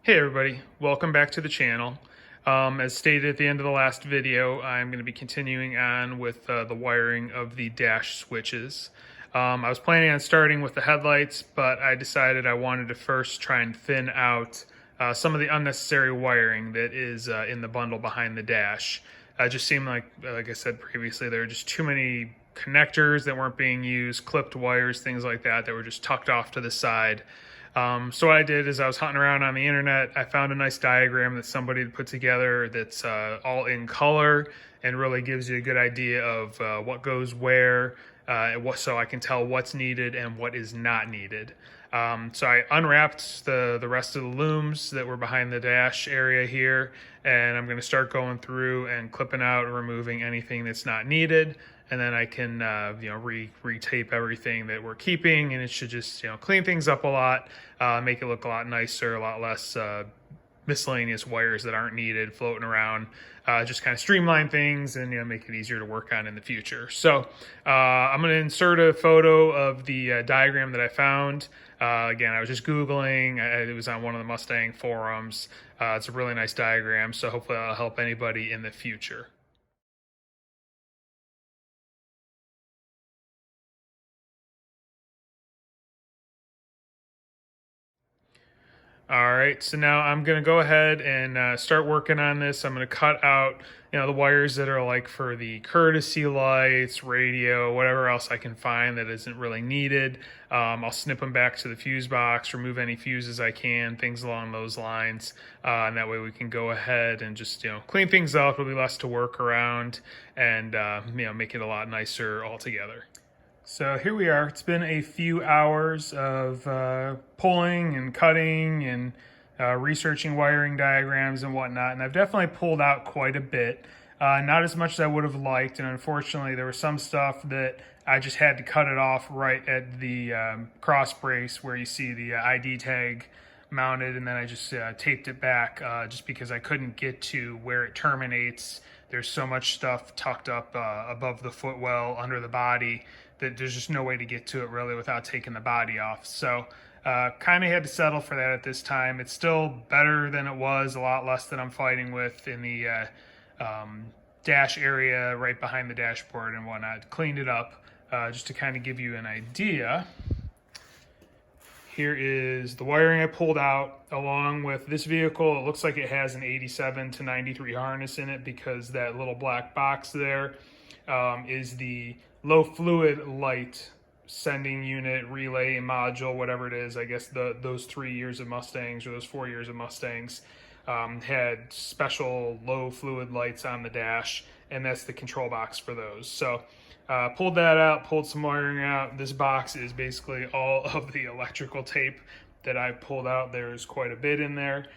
Hey everybody, welcome back to the channel. As stated at the end of the last video, I'm going to be continuing on with the wiring of the dash switches. I was planning on starting with the headlights, but I decided I wanted to first try and thin out some of the unnecessary wiring that is in the bundle behind the dash. It just seemed like I said previously, there were just too many connectors that weren't being used, clipped wires, things like that were just tucked off to the side. So what I did is I was hunting around on the internet. I found a nice diagram that somebody had put together that's all in color and really gives you a good idea of what goes where, so I can tell what's needed and what is not needed. So I unwrapped the rest of the looms that were behind the dash area here, and I'm going to start going through and clipping out and removing anything that's not needed. And then I can, retape everything that we're keeping, and it should just, clean things up a lot, make it look a lot nicer, a lot less miscellaneous wires that aren't needed floating around, just kind of streamline things and make it easier to work on in the future. So I'm going to insert a photo of the diagram that I found. Again, I was just Googling. It was on one of the Mustang forums. It's a really nice diagram, so hopefully I'll help anybody in the future. All right, so now I'm gonna go ahead and start working on this. I'm gonna cut out, the wires that are like for the courtesy lights, radio, whatever else I can find that isn't really needed. I'll snip them back to the fuse box, remove any fuses I can, things along those lines. And that way we can go ahead and just, clean things up. It'll be less to work around and, make it a lot nicer altogether. So here we are. It's been a few hours of pulling and cutting and researching wiring diagrams and whatnot, and I've definitely pulled out quite a bit. Not as much as I would have liked, and unfortunately there was some stuff that I just had to cut it off right at the cross brace where you see the ID tag mounted, and then I just taped it back just because I couldn't get to where it terminates. There's so much stuff tucked up above the footwell under the body that there's just no way to get to it really without taking the body off. So kind of had to settle for that at this time. It's still better than it was, a lot less than I'm fighting with in the dash area right behind the dashboard and whatnot. Cleaned it up just to kind of give you an idea. Here is the wiring I pulled out along with this vehicle. It looks like it has an 87 to 93 harness in it because that little black box there is the low fluid light sending unit, relay, module, whatever it is. I guess those 3 years of Mustangs or those 4 years of Mustangs had special low fluid lights on the dash, and that's the control box for those. So pulled that out, pulled some wiring out. This box is basically all of the electrical tape that I pulled out. There's quite a bit in there.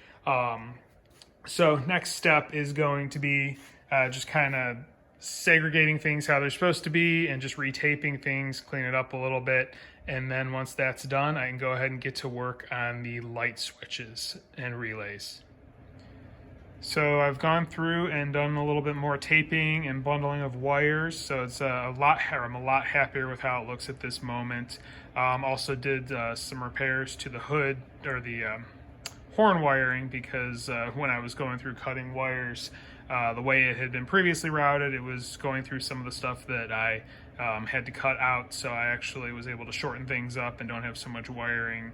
So next step is going to be just kind of segregating things how they're supposed to be and just retaping things, clean it up a little bit. And then once that's done, I can go ahead and get to work on the light switches and relays. So I've gone through and done a little bit more taping and bundling of wires. So it's I'm a lot happier with how it looks at this moment. Also did some repairs to the hood or the horn wiring because when I was going through cutting wires, the way it had been previously routed, it was going through some of the stuff that I had to cut out. So I actually was able to shorten things up and don't have so much wiring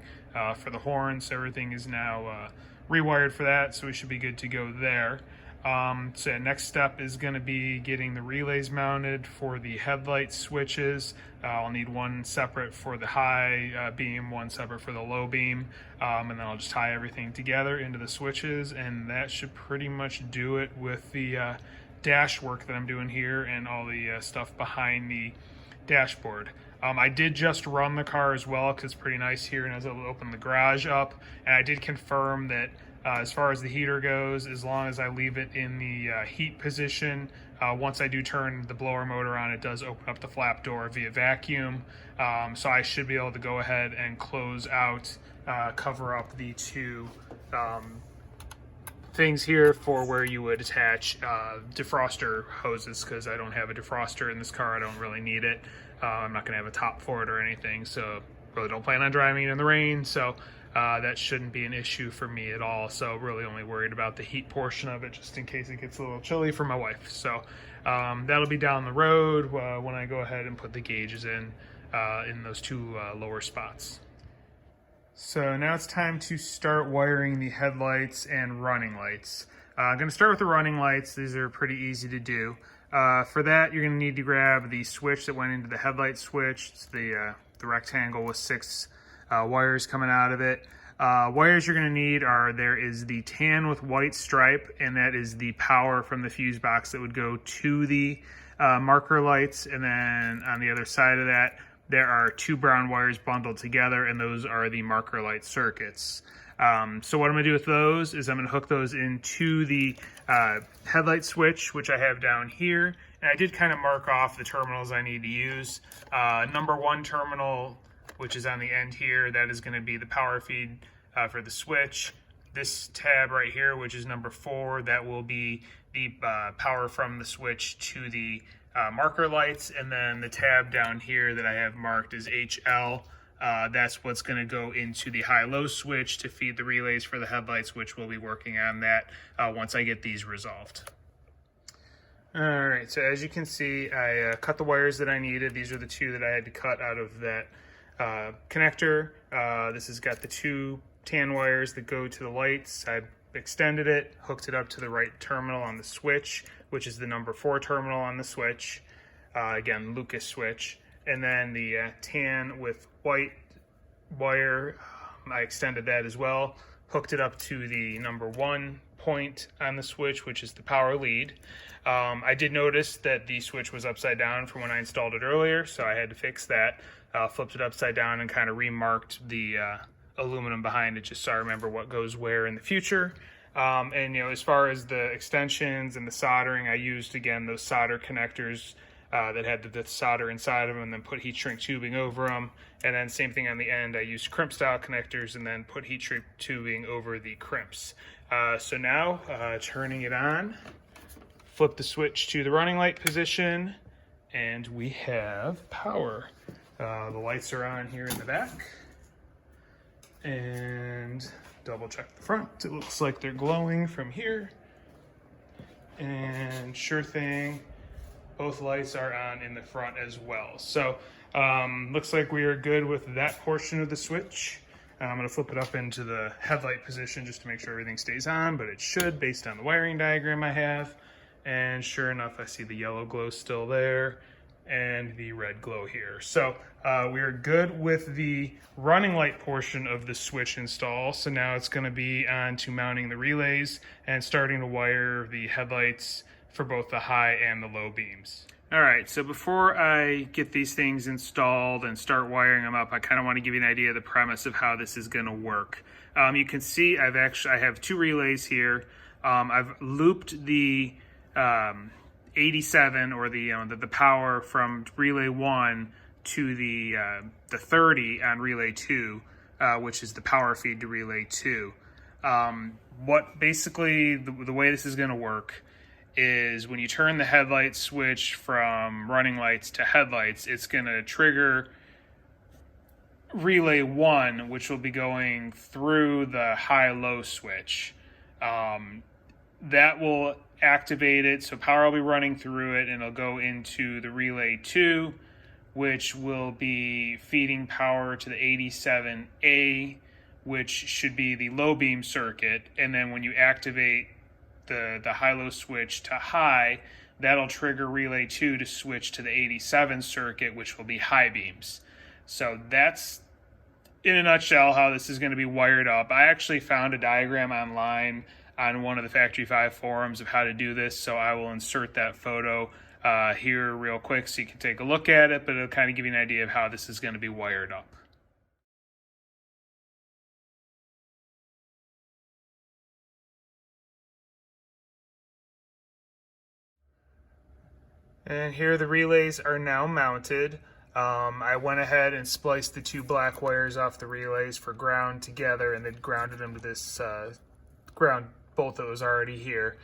for the horn. So everything is now rewired for that, so we should be good to go there. So next step is going to be getting the relays mounted for the headlight switches. I'll need one separate for the high beam, one separate for the low beam, and then I'll just tie everything together into the switches, and that should pretty much do it with the dash work that I'm doing here and all the stuff behind the dashboard. I did just run the car as well because it's pretty nice here, and as I open the garage up, and I did confirm that as far as the heater goes, as long as I leave it in the heat position, once I do turn the blower motor on, it does open up the flap door via vacuum. So I should be able to go ahead and close out, cover up the two things here for where you would attach defroster hoses, because I don't have a defroster in this car. I don't really need it. I'm not going to have a top for it or anything, so really don't plan on driving it in the rain. So that shouldn't be an issue for me at all. So really only worried about the heat portion of it, just in case it gets a little chilly for my wife. So that'll be down the road when I go ahead and put the gauges in those two lower spots. So now it's time to start wiring the headlights and running lights. I'm going to start with the running lights. These are pretty easy to do. For that, you're going to need to grab the switch that went into the headlight switch. It's the rectangle with 6 wires coming out of it. Wires you're going to need there is the tan with white stripe, and that is the power from the fuse box that would go to the marker lights. And then on the other side of that, there are 2 brown wires bundled together, and those are the marker light circuits. So what I'm going to do with those is I'm going to hook those into the headlight switch, which I have down here. And I did kind of mark off the terminals I need to use. Number 1 terminal, which is on the end here, that is going to be the power feed for the switch. This tab right here, which is number 4, that will be the power from the switch to the marker lights. And then the tab down here that I have marked is HL. That's what's going to go into the high-low switch to feed the relays for the headlights, which we'll be working on that once I get these resolved. All right, so as you can see, I cut the wires that I needed. These are the 2 that I had to cut out of that connector. This has got the 2 tan wires that go to the lights. I extended it, hooked it up to the right terminal on the switch, which is the number 4 terminal on the switch. Again, Lucas switch. And then the tan with white wire, I extended that as well, hooked it up to the number 1 point on the switch, which is the power lead. I did notice that the switch was upside down from when I installed it earlier, so I had to fix that. Flipped it upside down and kind of remarked the aluminum behind it, just so I remember what goes where in the future. And as far as the extensions and the soldering, I used again those solder connectors that had the solder inside of them, and then put heat shrink tubing over them. And then same thing on the end, I used crimp style connectors and then put heat shrink tubing over the crimps. So now turning it on, flip the switch to the running light position, and we have power. The lights are on here in the back, and double check the front. It looks like they're glowing from here, and sure thing, both lights are on in the front as well. So looks like we are good with that portion of the switch. I'm going to flip it up into the headlight position just to make sure everything stays on, but it should based on the wiring diagram I have. And sure enough, I see the yellow glow still there and the red glow here. So we are good with the running light portion of the switch install. So now it's going to be on to mounting the relays and starting to wire the headlights for both the high and the low beams. All right, so before I get these things installed and start wiring them up, I kind of want to give you an idea of the premise of how this is going to work. You can see I have 2 relays here. I've looped the 87 or the power from relay 1 to the 30 on relay 2, which is the power feed to relay 2. What basically the way this is going to work is when you turn the headlight switch from running lights to headlights, it's going to trigger relay 1, which will be going through the high-low switch. That will activate it, so power will be running through it, and it'll go into the relay 2, which will be feeding power to the 87A, which should be the low beam circuit. And then when you activate the high-low switch to high, that'll trigger relay 2 to switch to the 87 circuit, which will be high beams. So that's, in a nutshell, how this is going to be wired up. I actually found a diagram online on one of the Factory 5 forums of how to do this, so I will insert that photo here real quick so you can take a look at it, but it'll kind of give you an idea of how this is going to be wired up. And here the relays are now mounted. I went ahead and spliced the 2 black wires off the relays for ground together, and then grounded them to this ground bolt that was already here.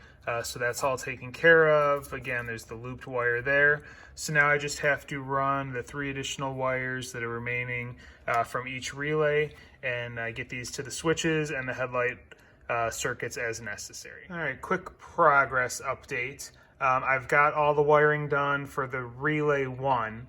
So that's all taken care of. Again, there's the looped wire there. So now I just have to run the 3 additional wires that are remaining from each relay, and get these to the switches and the headlight circuits as necessary. All right, quick progress update. I've got all the wiring done for the relay 1.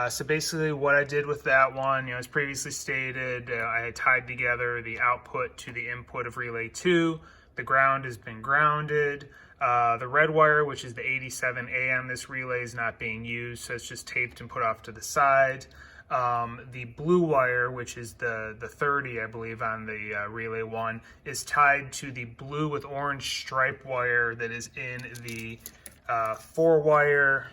So basically what I did with that one, as previously stated, I had tied together the output to the input of relay 2. The ground has been grounded. The red wire, which is the 87A on this relay, is not being used, so it's just taped and put off to the side. The blue wire, which is the 30, I believe, on the relay 1, is tied to the blue with orange stripe wire that is in the 4-wire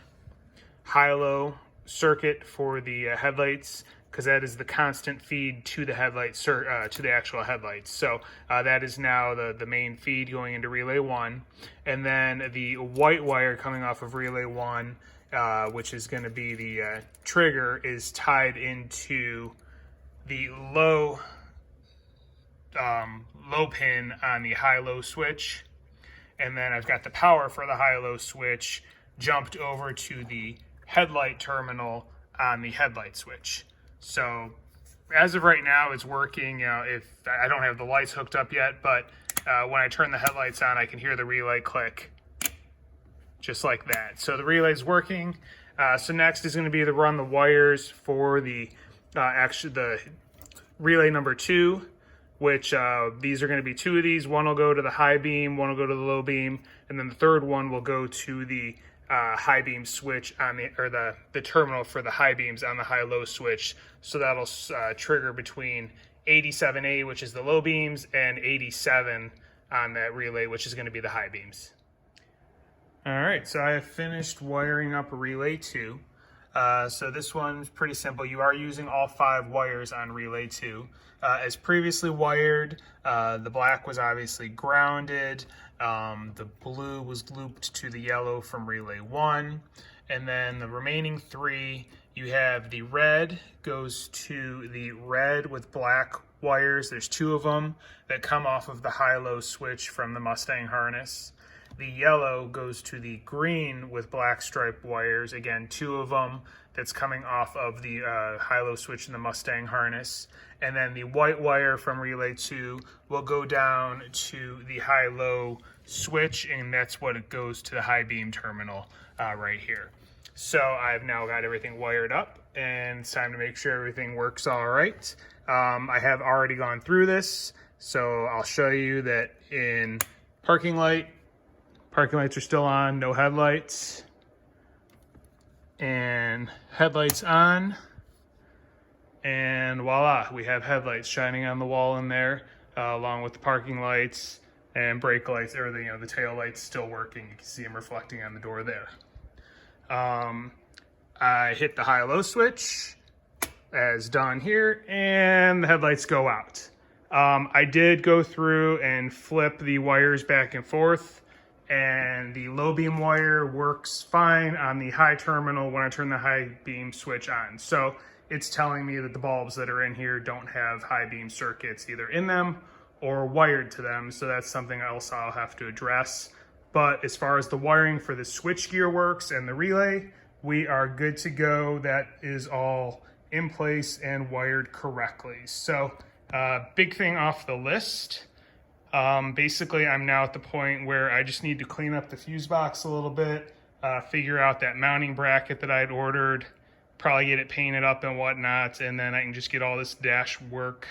high-low circuit for the headlights, because that is the constant feed to the headlight to the actual headlights. So that is now the main feed going into relay 1, and then the white wire coming off of relay 1, which is going to be the trigger, is tied into the low pin on the high-low switch, and then I've got the power for the high-low switch jumped over to the headlight terminal on the headlight switch. So as of right now, it's working. If I don't have the lights hooked up yet, but when I turn the headlights on, I can hear the relay click just like that. So the relay is working. So next is going to be to run the wires for the the relay number 2, which these are going to be 2 of these. One will go to the high beam, one will go to the low beam, and then the third one will go to the high beam switch on the terminal for the high beams on the high-low switch. So that'll trigger between 87A, which is the low beams, and 87 on that relay, which is going to be the high beams. All right, so I have finished wiring up relay 2. So this one's pretty simple. You are using all 5 wires on relay 2. As previously wired, the black was obviously grounded. The blue was looped to the yellow from relay 1. And then the remaining 3, you have the red goes to the red with black wires. There's 2 of them that come off of the high-low switch from the Mustang harness. The yellow goes to the green with black stripe wires. Again, 2 of them that's coming off of the high-low switch in the Mustang harness. And then the white wire from relay 2 will go down to the high-low switch, and that's what it goes to the high beam terminal right here. So I've now got everything wired up, and it's time to make sure everything works all right. I have already gone through this, so I'll show you that in parking lights are still on, no headlights, and headlights on, and voila, we have headlights shining on the wall in there, along with the parking lights and brake lights, everything. The tail lights still working. You can see them reflecting on the door there. I hit the high-low switch, as done here, and the headlights go out. I did go through and flip the wires back and forth, and the low beam wire works fine on the high terminal when I turn the high beam switch on. So it's telling me that the bulbs that are in here don't have high beam circuits either in them or wired to them. So that's something else I'll have to address. But as far as the wiring for the switchgear works and the relay, we are good to go. That is all in place and wired correctly. So big thing off the list. Basically, I'm now at the point where I just need to clean up the fuse box a little bit, figure out that mounting bracket that I'd ordered, probably get it painted up and whatnot, and then I can just get all this dash work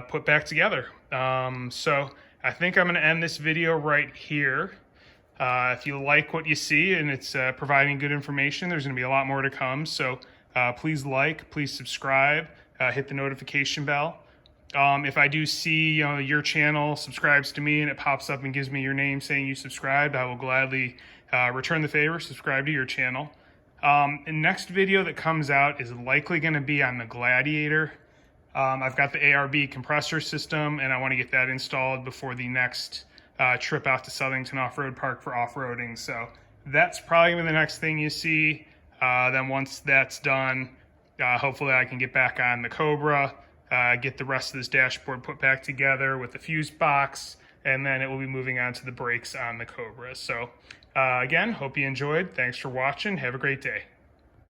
put back together. So I think I'm going to end this video right here. If you like what you see and it's providing good information, there's going to be a lot more to come. So please please subscribe, hit the notification bell. If I do see your channel subscribes to me and it pops up and gives me your name saying you subscribed, I will gladly return the favor, subscribe to your channel. The next video that comes out is likely going to be on the Gladiator. I've got the ARB compressor system, and I want to get that installed before the next trip out to Southington Off-Road Park for off-roading. So that's probably going to be the next thing you see. Then once that's done, hopefully I can get back on the Cobra, get the rest of this dashboard put back together with the fuse box, and then it will be moving on to the brakes on the Cobra. So again, hope you enjoyed. Thanks for watching. Have a great day.